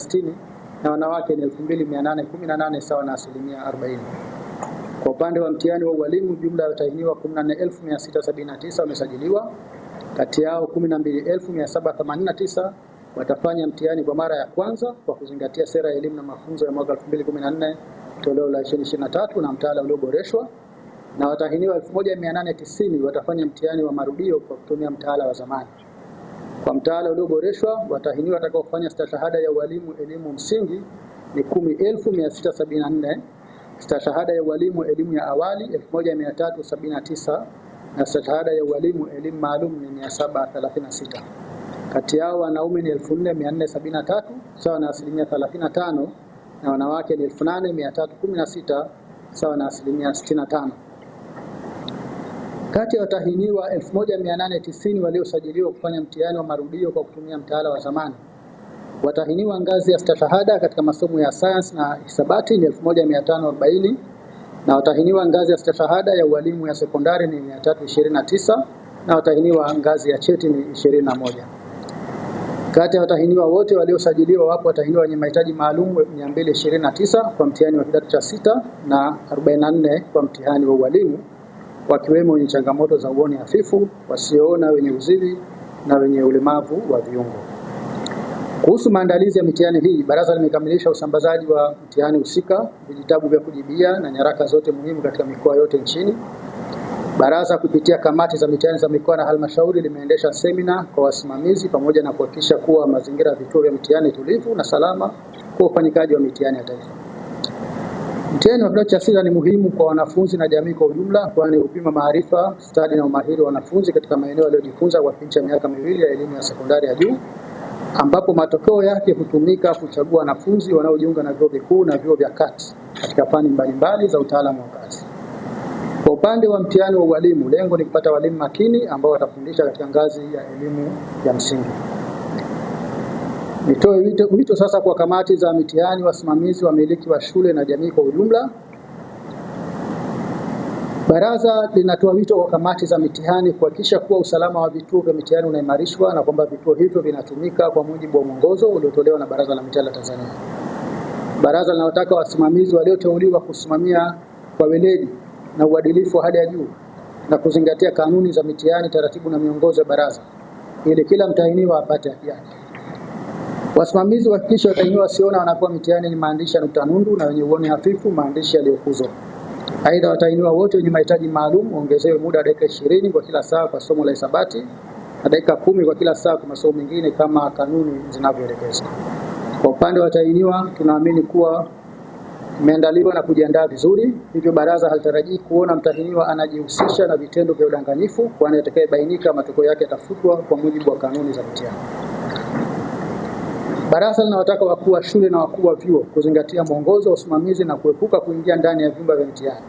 60 na wanawake ni 2818 sawa na 40%. Kwa upande wa mtihani wa ualimu, jumla ya watahiniwa 14679 wamesajiliwa. Kati yao 12789 watafanya mtihani kwa mara ya kwanza kwa kuzingatia sera ya elimu na mafunzo ya mwaka 2014 toleo la 2023 na mtaala ulioboreshwa, na watahiniwa 1890 watafanya mtihani wa marudio kwa kutumia mtaala wa zamani. Kwa mtaala ulioboreshwa, watahiniwa watakaofanya stashahada ya ualimu elimu msingi ni 10674, stashahada ya ualimu elimu ya awali 1379 na stashahada ya ualimu elimu maalum ni 736. Kati yao wanaume ni 4473 sawa na 35% na wanawake ni 8316 sawa na 65%. Kati ya watahiniwa 1890 waliosajiliwa kufanya mtihani wa marudio kwa kutumia mtaala wa zamani, watahiniwa ngazi ya stashahada katika masomo ya sayansi na hisabati ni 1540 na watahiniwa ngazi ya stashahada ya ualimu ya sekondari ni 329 na watahiniwa ngazi ya cheti ni 21. Kati ya watahiniwa wote waliosajiliwa wapo watahiniwa wenye mahitaji maalum 229 kwa mtihani wa kidato cha 6 na 44 kwa mtihani wa ualimu, wakiwemo wenye changamoto za uoni hafifu, wasioona, wenye uziwi na wenye ulemavu wa viungo. Kuhusu maandalizi ya mitihani hii, baraza limekamilisha usambazaji wa mtihani husika, vitabu vya kujibia na nyaraka zote muhimu katika mikoa yote nchini. Baraza kupitia kamati za mitihani za mikoa na halmashauri limeendesha semina kwa wasimamizi pamoja na kuhakikisha kuwa mazingira ya vituo vya mitihani tulivu na salama kwa ufanyikaji wa mitihani ya taifa. Mtihani wa kidato cha 6 ni muhimu kwa wanafunzi na jamii kwa ujumla, kwani hupima maarifa, stadi na umahiri wa wanafunzi katika maeneo waliojifunza kwa kipindi cha miaka miwili ya elimu ya sekondari ya juu, ambapo matokeo yake hutumika kuchagua wanafunzi wanaojiunga na vyuo vikuu na vyuo vya kati katika fani mbalimbali za utaalamu wa kazi. Kwa upande wa mtihani wa ualimu, lengo ni kupata walimu makini ambao watafundisha katika ngazi ya elimu ya msingi. Nitoe wito sasa kwa kamati za mitihani, wasimamizi, wamiliki wa shule na jamii kwa ujumla. Baraza linatoa wito kwa kamati za mitihani kuhakikisha kuwa usalama wa vituo vya mitihani unaimarishwa na kwamba vituo hivyo vinatumika kwa mujibu wa mwongozo uliotolewa na Baraza la Mitihani la Tanzania. Baraza linawataka wasimamizi walioteuliwa kusimamia kwa weledi na uadilifu wa hali ya juu na kuzingatia kanuni za mitihani, taratibu na miongozo ya baraza ili kila mtahiniwa apate haki yake. Wasimamizi wahakikisha watahiniwa wasiona wanapewa mitihani ni maandishi ya nukta nundu na wenye uoni hafifu maandishi yaliyokuzwa. Aidha, watahiniwa wote wenye mahitaji maalum ongezewe muda wa dakika 20 kwa kila saa kwa somo la hisabati na dakika 10 kwa kila saa kwa masomo mengine kama kanuni zinavyoelekeza. Kwa upande wa watahiniwa, tunaamini kuwa imeandaliwa na kujiandaa vizuri, hivyo baraza halitarajii kuona mtahiniwa anajihusisha na vitendo vya udanganyifu, kwani atakayebainika matokeo yake yatafutwa kwa mujibu wa kanuni za mtihani. Baraza linawataka wakuu wa shule na wakuu wa vyuo kuzingatia mwongozo wa usimamizi na kuepuka kuingia ndani ya vyumba vya mtihani.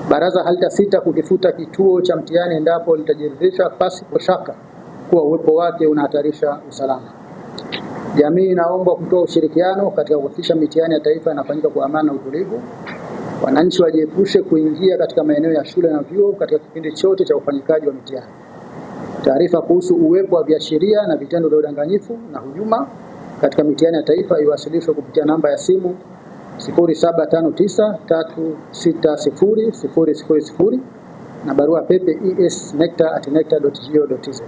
Baraza halitasita kukifuta kituo cha mtihani endapo litajiridhisha pasipo shaka kuwa uwepo wake unahatarisha usalama. Jamii inaombwa kutoa ushirikiano katika kuhakikisha mitihani ya taifa inafanyika kwa amani na utulivu. Wananchi wajiepushe kuingia katika maeneo ya shule na vyuo katika kipindi chote cha ufanyikaji wa mitihani. Taarifa kuhusu uwepo wa viashiria na vitendo vya udanganyifu na hujuma katika mitihani ya taifa iwasilishwe kupitia namba ya simu 0759360000 na barua pepe esnecta@necta.go.tz.